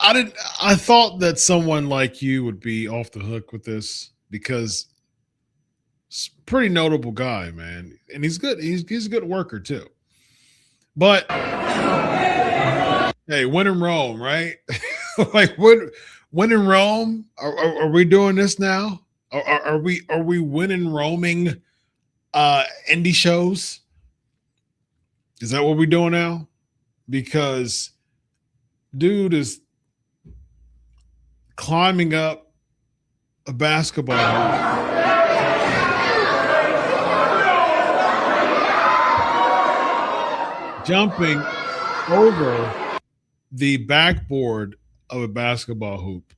S2: I thought that someone like you would be off the hook with this because he's a pretty notable guy, man. And he's good. He's a good worker too. But hey, when in Rome, right? Like when in Rome, are we doing this now? Are we winning roaming indie shows? Is that what we're doing now? Because dude is climbing up a basketball hoop, jumping over the backboard of a basketball hoop.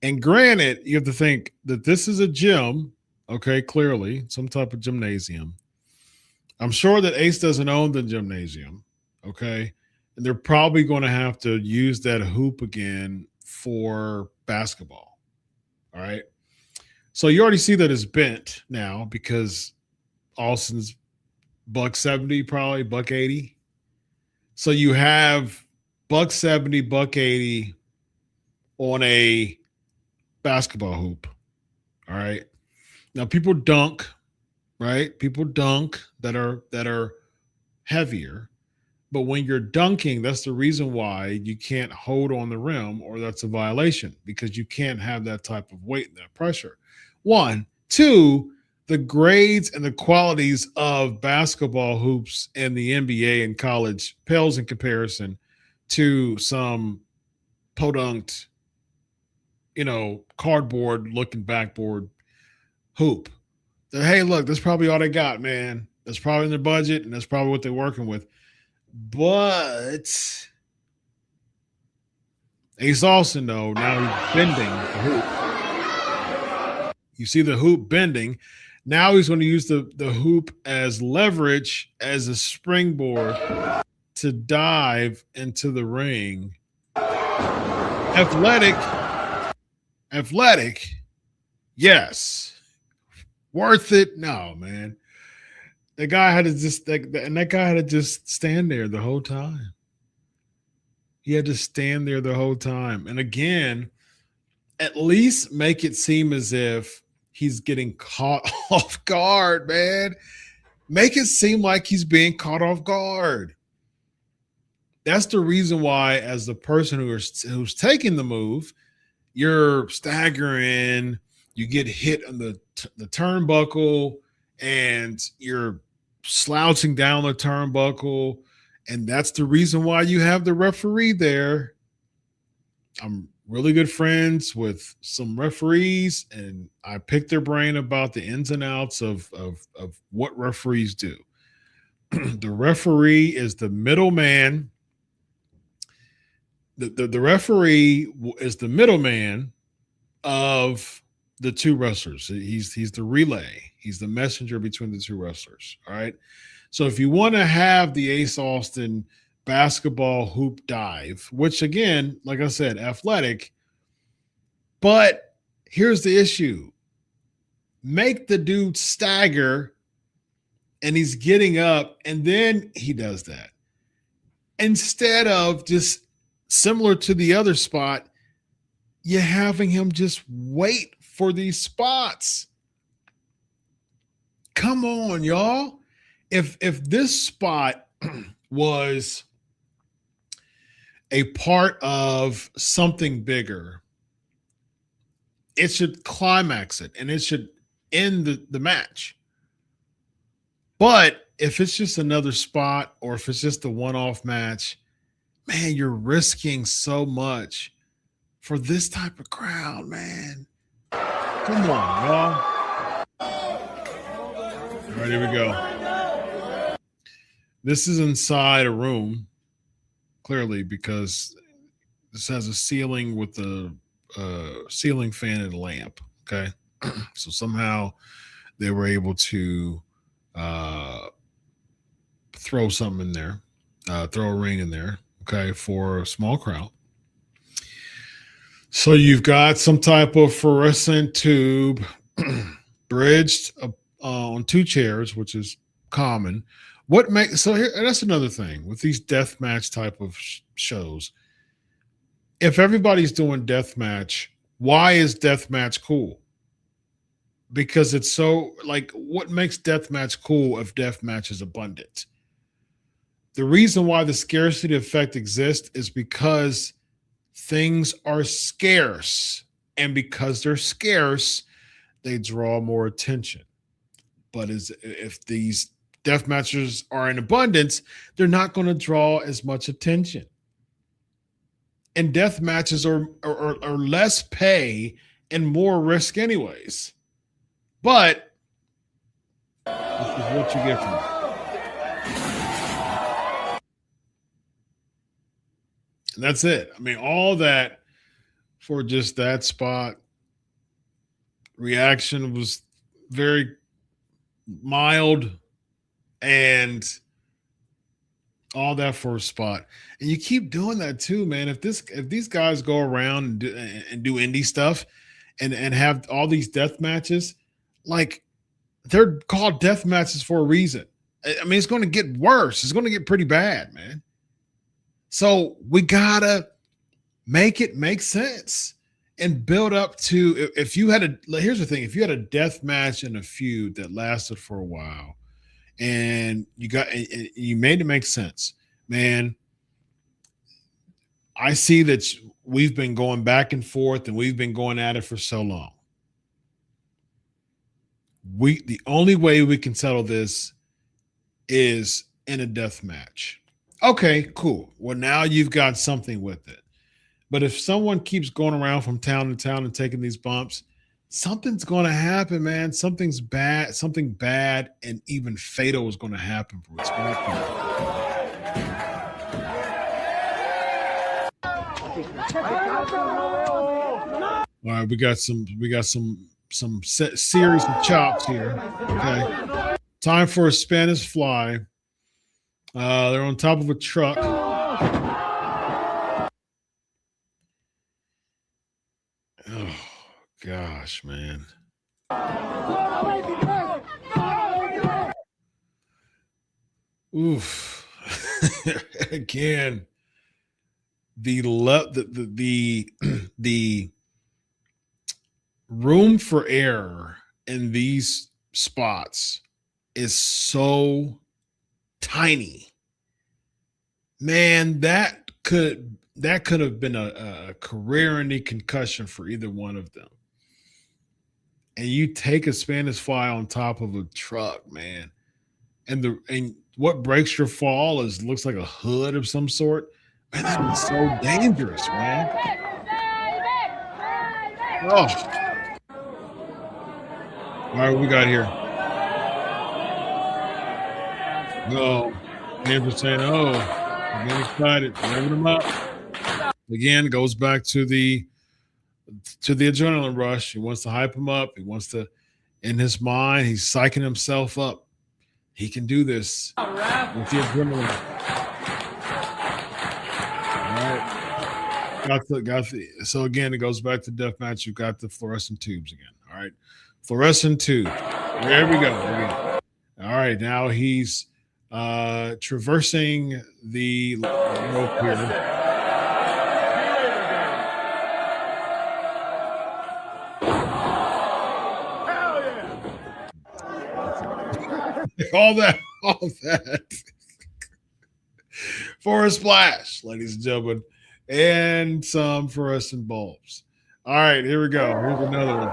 S2: And granted, you have to think that this is a gym, okay, clearly, some type of gymnasium. I'm sure that Ace doesn't own the gymnasium, okay? And they're probably going to have to use that hoop again for basketball. All right. So you already see that it's bent now because Austin's $170, probably $180. So you have $170, $180 on a basketball hoop. All right. Now people dunk, right? People dunk that are heavier. But when you're dunking, that's the reason why you can't hold on the rim, or that's a violation, because you can't have that type of weight and that pressure. One. Two, the grades and the qualities of basketball hoops in the NBA and college pales in comparison to some podunked, cardboard looking backboard hoop. That, hey, look, that's probably all they got, man. That's probably in their budget, and that's probably what they're working with. But Ace Austin, though, now he's bending the hoop. You see the hoop bending. Now he's going to use the hoop as leverage, as a springboard to dive into the ring. Athletic, yes. Worth it? No, man. The guy had to just stand there the whole time. He had to stand there the whole time. And again, at least make it seem as if he's getting caught off guard, man. Make it seem like he's being caught off guard. That's the reason why, as the person who's taking the move, you're staggering, you get hit on the turnbuckle, and you're slouching down the turnbuckle, and that's the reason why you have the referee there. I'm really good friends with some referees, and I picked their brain about the ins and outs of what referees do. The referee is the middleman. The referee is the middleman of the two wrestlers. He's the relay. He's the messenger between the two wrestlers. All right. So if you want to have the Ace Austin basketball hoop dive, which again, like I said, athletic, but here's the issue. Make the dude stagger and he's getting up, and then he does that. Instead of just similar to the other spot, you're having him just wait for these spots. Come on, y'all. If this spot was a part of something bigger, it should climax it and it should end the match. But if it's just another spot, or if it's just a one-off match, man, you're risking so much for this type of crowd, man. Come on, y'all. All right, here we go. This is inside a room, clearly, because this has a ceiling with a ceiling fan and a lamp. Okay. So somehow they were able to throw something in there, throw a ring in there, okay, for a small crowd. So you've got some type of fluorescent tube bridged on two chairs, which is common. What makes so here? That's another thing with these death match type of shows. If everybody's doing death match, why is death match cool? Because it's so, like, what makes death match cool if death match is abundant? The reason why the scarcity effect exists is because things are scarce, and because they're scarce, they draw more attention. But if these death matches are in abundance, they're not going to draw as much attention. And death matches are less pay and more risk anyways. But this is what you get from it. And that's it. I mean, all that for just that spot. Reaction was very mild, and all that for a spot. And you keep doing that too, man. If these guys go around and do indie stuff, and have all these death matches, like they're called death matches for a reason. I mean, it's going to get worse. It's going to get pretty bad, man. So we gotta make it make sense and build up to. If you had here's the thing: if you had a death match and a feud that lasted for a while, and you made it make sense, man. I see that we've been going back and forth, and we've been going at it for so long. The only way we can settle this is in a death match. Okay, cool. Well, now you've got something with it. But if someone keeps going around from town to town and taking these bumps, something's going to happen, man. Something bad and even fatal is going to happen for its back. All right, we got some series of chops here. Okay. Time for a Spanish fly. They're on top of a truck. Oh gosh, man. Oof. Again, the room for error in these spots is so tiny. Man, that could have been a career-ending concussion for either one of them. And you take a Spanish fly on top of a truck, man. And what breaks your fall looks like a hood of some sort. Man, this one's so dangerous, man. Oh. All right, what we got here? No. Andrew saying, oh, I'm getting excited. Revving him up. Again, goes back to the adrenaline rush. He wants to hype him up. He wants to, in his mind, he's psyching himself up. He can do this with the adrenaline. All right. So again, it goes back to deathmatch. You've got the fluorescent tubes again. All right. Fluorescent tube. There we go. All right. Now he's traversing the rope here. all that for a splash, ladies and gentlemen, and some fluorescent bulbs. All right, here we go. Here's another one.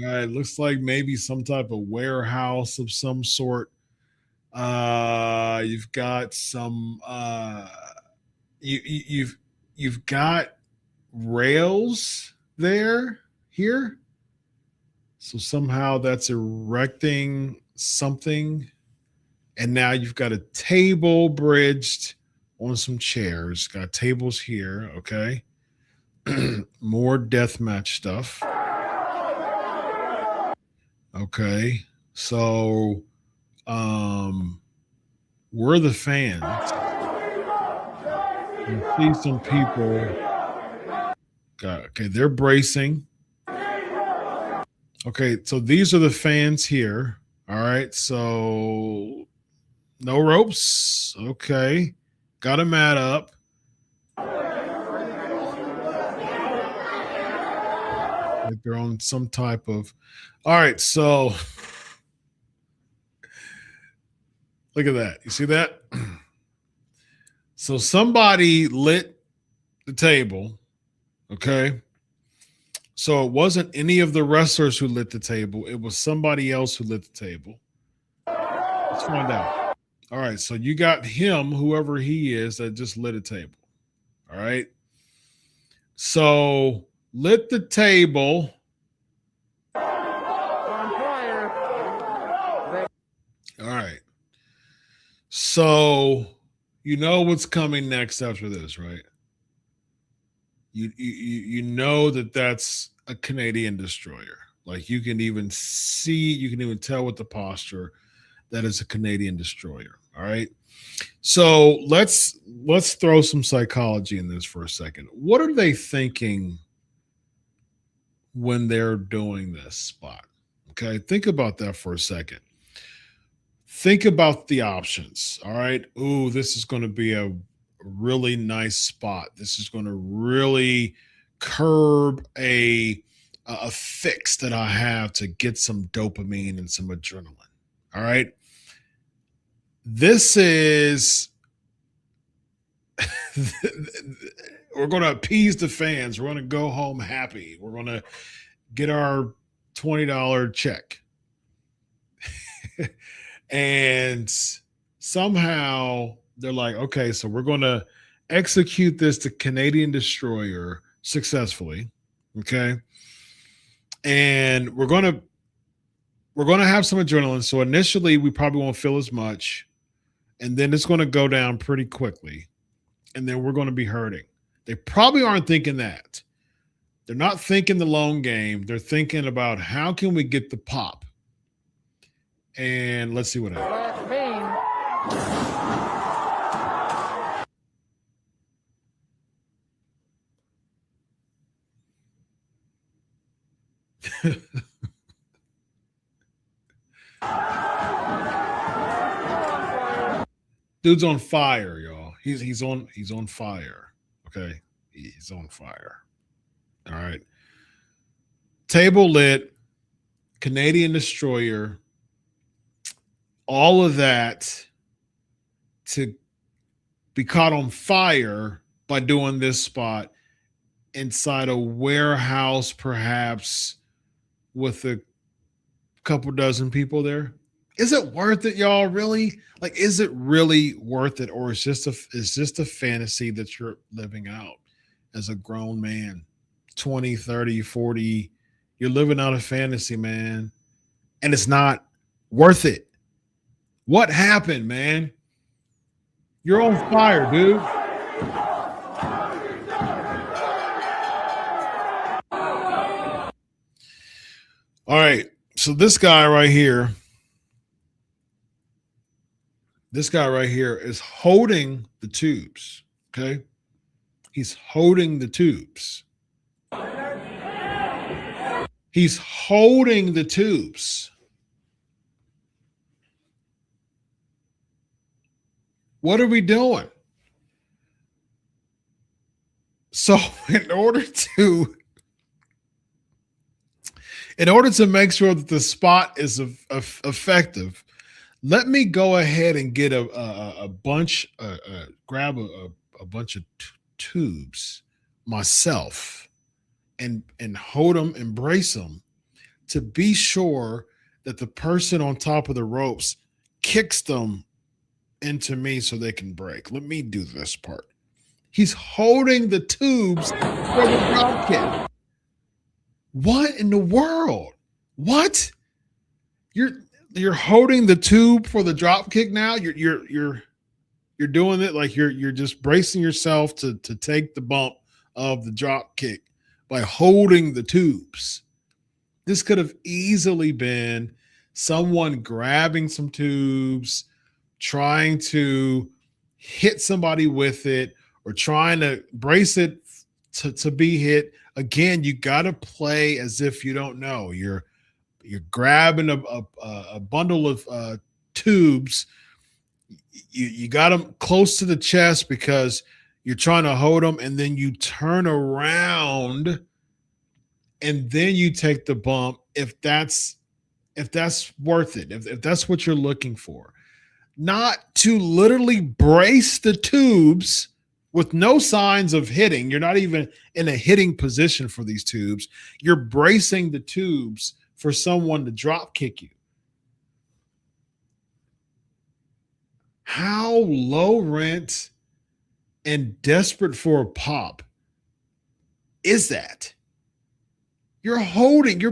S2: All right, looks like maybe some type of warehouse of some sort. You've got some you've got rails here. So somehow that's erecting something. And now you've got a table bridged on some chairs. Got tables here, okay? More deathmatch stuff. Okay. So we're the fans. You see some people. Okay, they're bracing. Okay, so these are the fans here. All right, so no ropes. Okay, got a mat up. Like they're on some type of. All right, so look at that. You see that? So somebody lit the table. Okay. So it wasn't any of the wrestlers who lit the table. It was somebody else who lit the table. Let's find out. All right. So you got him, whoever he is, that just lit a table. All right. So lit the table. All right. So you know what's coming next after this, right? You know that's a Canadian destroyer. Like you can even tell with the posture that it's a Canadian destroyer. All right. So let's throw some psychology in this for a second. What are they thinking when they're doing this spot? Okay, think about that for a second. Think about the options. All right. Ooh, this is going to be a really nice spot. This is going to really curb a fix that I have to get some dopamine and some adrenaline. All right. This is we're going to appease the fans. We're going to go home happy. We're going to get our $20 check. And somehow they're like, okay, so we're going to execute this to Canadian Destroyer successfully. Okay. And we're going to have some adrenaline. So initially we probably won't feel as much. And then it's going to go down pretty quickly. And then we're going to be hurting. They probably aren't thinking that. They're not thinking the long game. They're thinking about how can we get the pop. And let's see what happens. Dude's on fire, y'all. He's on fire. Okay. He's on fire. All right. Table lit, Canadian Destroyer, all of that to be caught on fire by doing this spot inside a warehouse, perhaps with a couple dozen people there. Is it worth it, y'all? Really? Like, is it really worth it? Or is just a fantasy that you're living out as a grown man, 20, 30, 40, you're living out a fantasy, man. And it's not worth it. What happened, man? You're on fire, dude. All right. So this guy right here is holding the tubes. Okay. He's holding the tubes. He's holding the tubes. What are we doing? So in order to make sure that the spot is effective, let me go ahead and get a bunch, grab a bunch of tubes myself and hold them, embrace them to be sure that the person on top of the ropes kicks them into me so they can break. Let me do this part. He's holding the tubes for the drop kick. What in the world? What? You're holding the tube for the drop kick now? You're doing it like you're just bracing yourself to take the bump of the drop kick by holding the tubes. This could have easily been someone grabbing some tubes, trying to hit somebody with it, or trying to brace it to be hit. Again, you got to play as if you don't know. You're grabbing a bundle of tubes. You got them close to the chest because you're trying to hold them, and then you turn around and then you take the bump if that's worth it, if that's what you're looking for. Not to literally brace the tubes with no signs of hitting. You're not even in a hitting position for these tubes. You're bracing the tubes for someone to drop kick you. How low rent and desperate for a pop is that? You're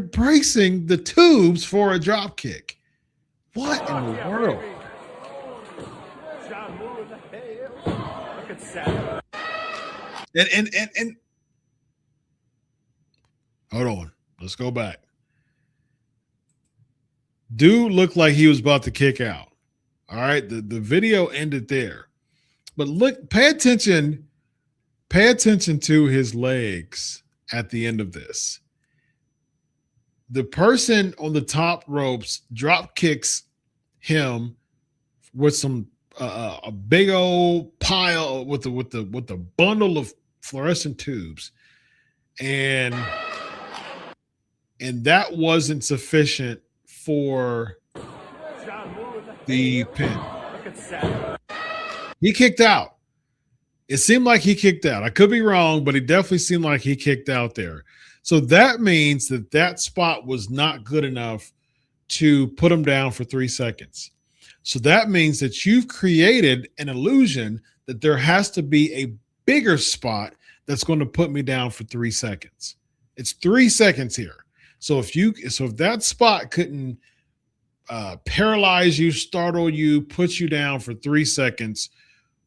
S2: bracing the tubes for a drop kick. What in the world? And hold on. Let's go back. Dude looked like he was about to kick out. All right. The video ended there. But look, pay attention to his legs at the end of this. The person on the top ropes drop kicks him with some a big old pile with the bundle of fluorescent tubes, and that wasn't sufficient for the pin. He kicked out. It seemed like he kicked out. I could be wrong, but it definitely seemed like he kicked out there. So that means that spot was not good enough to put him down for 3 seconds. So that means that you've created an illusion that there has to be a bigger spot that's going to put me down for 3 seconds. It's 3 seconds here. So if that spot couldn't paralyze you, startle you, put you down for 3 seconds,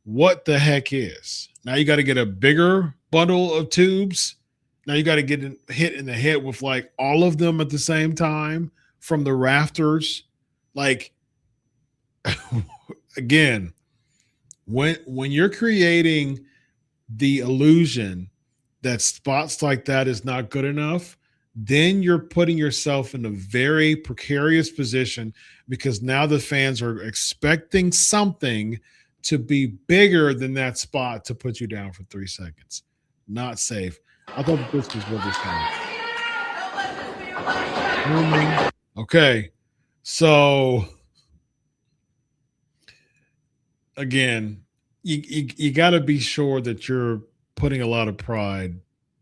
S2: what the heck is? Now you got to get a bigger bundle of tubes. Now you got to get hit in the head with like all of them at the same time from the rafters. Like, again, when you're creating the illusion that spots like that is not good enough, then you're putting yourself in a very precarious position, because now the fans are expecting something to be bigger than that spot to put you down for 3 seconds. Not safe. I thought this was what this kind. Okay, so again, you got to be sure that you're putting a lot of pride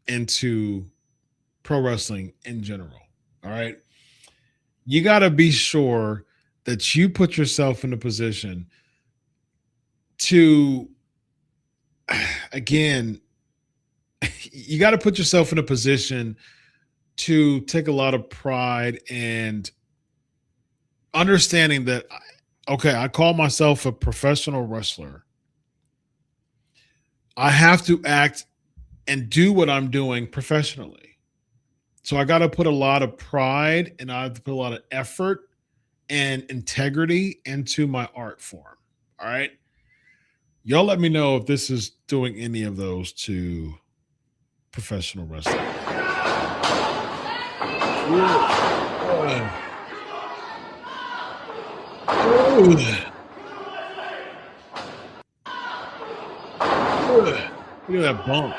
S2: into pro wrestling in general. All right, you got to be sure that you put yourself in a position to, again, you got to put yourself in a position to take a lot of pride and understanding that, okay, I call myself a professional wrestler. I have to act and do what I'm doing professionally. So I got to put a lot of pride and I have to put a lot of effort and integrity into my art form. All right. Y'all let me know if this is doing any of those to professional wrestling. Look at that bump.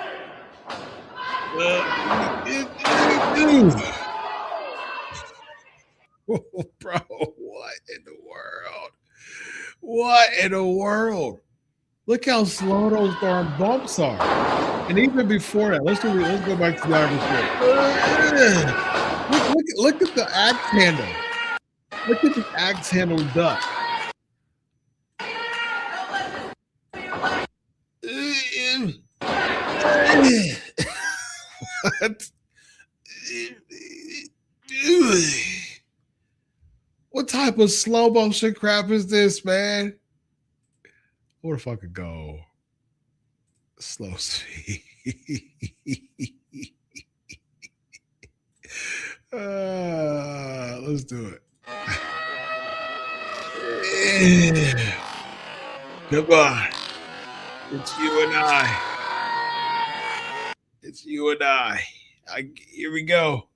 S2: Bro, what in the world? What in the world? Look how slow those darn bumps are. And even before that, let's go back to the Irish. Look at the axe handle. Look at the axe handle duck. What type of slow motion crap is this, man? What if I could go slow speed? Let's do it. Come on. It's you and I. It's you and I. Here we go.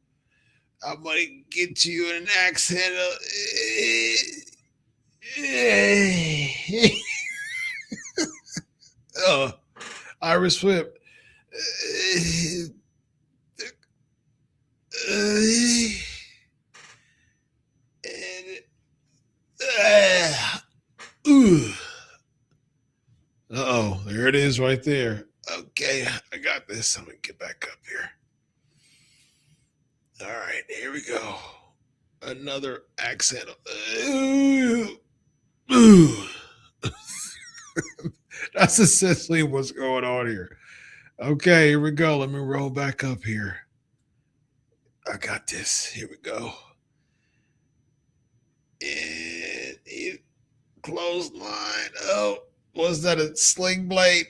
S2: I'm going to get you in an axe handle. Oh, Irish whip. Uh-oh, there it is right there. Okay, I got this. I'm going to get back up here. All right, here we go. Another accent. That's essentially what's going on here. Okay, here we go. Let me roll back up here. I got this. Here we go. And clothesline. Oh, was that a sling blade?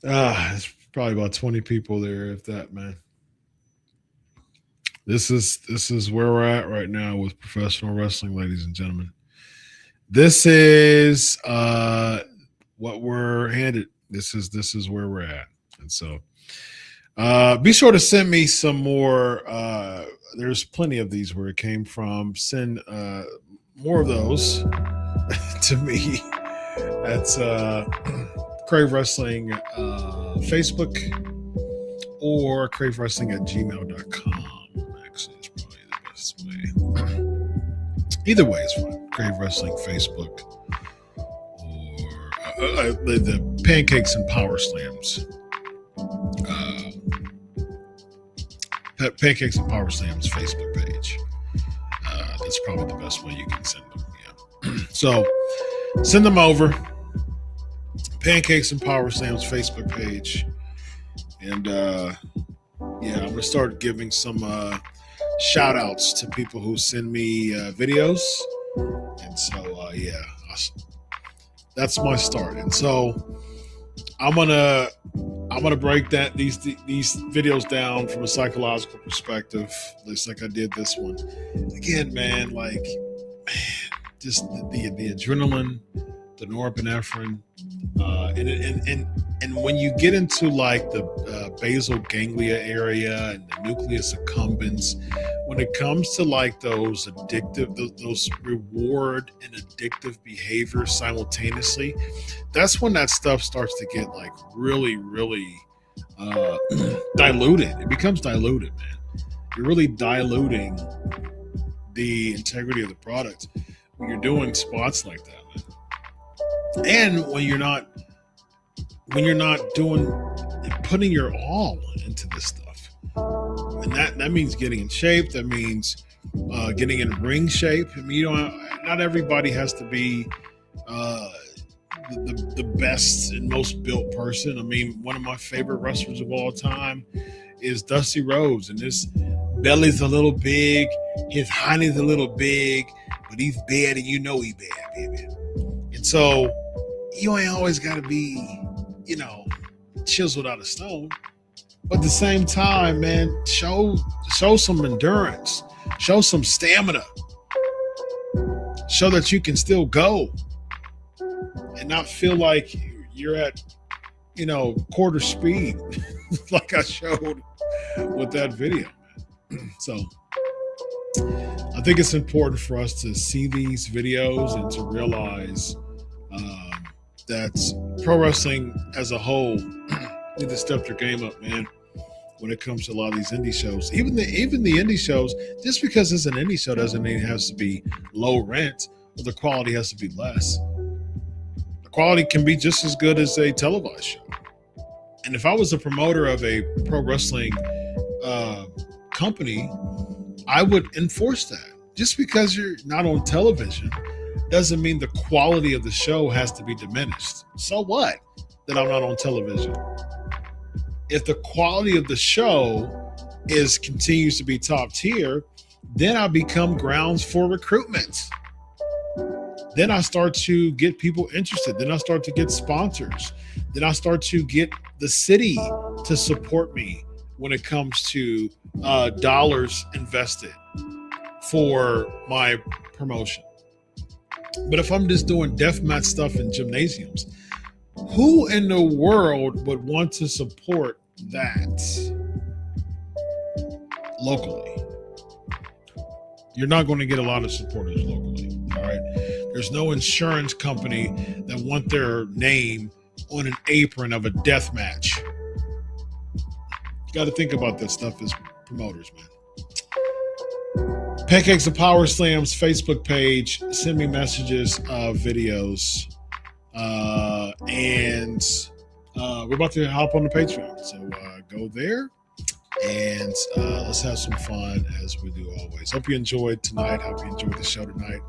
S2: There's probably about 20 people there, if that, man. This is where we're at right now with professional wrestling, ladies and gentlemen. This is what we're handed. This is where we're at. And so be sure to send me some more. There's plenty of these where it came from. Send more of those to me. That's Crave Wrestling Facebook or cravewrestling@gmail.com. Actually, it's probably the best way. Either way is fine. Crave Wrestling Facebook or the Pancakes and Power Slams. Pancakes and Power Slams Facebook page. That's probably the best way you can send them. Yeah. So send them over. Pancakes and Power Slams Facebook page. And I'm gonna start giving some shout outs to people who send me videos. And so that's my start. And so I'm gonna break these videos down from a psychological perspective, just like I did this one. Again, man, just the adrenaline, the norepinephrine, and when you get into like the basal ganglia area and the nucleus accumbens, when it comes to like those reward and addictive behaviors simultaneously, that's when that stuff starts to get like really, really diluted. It becomes diluted, man. You're really diluting the integrity of the product when you're doing spots like that, man. And when you're not putting your all into this stuff. And that means getting in shape. That means getting in ring shape. I mean, not everybody has to be the best and most built person. I mean, one of my favorite wrestlers of all time is Dusty Rhodes, and his belly's a little big, his hiney's a little big, but he's bad, and you know he's bad, baby. And so you ain't always got to be, chiseled out of stone. But at the same time, man, show some endurance, show some stamina, show that you can still go and not feel like you're at, quarter speed, like I showed with that video, man. So I think it's important for us to see these videos and to realize that pro wrestling as a whole need to step their game up, man, when it comes to a lot of these indie shows. Even the indie shows, just because it's an indie show doesn't mean it has to be low rent or the quality has to be less. The quality can be just as good as a televised show. And if I was a promoter of a pro wrestling company, I would enforce that. Just because you're not on television doesn't mean the quality of the show has to be diminished. So what that I'm not on television? If the quality of the show continues to be top tier, then I become grounds for recruitment. Then I start to get people interested. Then I start to get sponsors. Then I start to get the city to support me when it comes to dollars invested for my promotion. But if I'm just doing deathmatch stuff in gymnasiums, who in the world would want to support that locally? You're not going to get a lot of supporters locally, all right? There's no insurance company that want their name on an apron of a death match. You got to think about that stuff as promoters, man. Pancakes and Power Slams Facebook page. Send me messages, videos, and we're about to hop on the Patreon. So go there and let's have some fun as we do always. Hope you enjoyed tonight. Hope you enjoyed the show tonight.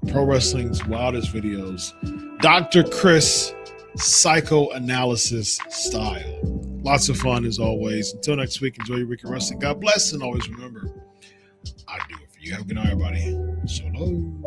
S2: Pro Wrestling's wildest videos. Dr. Chris psychoanalysis style. Lots of fun as always. Until next week, enjoy your week of wrestling. God bless, and always remember, I do it for you. Have a good night, everybody. So long.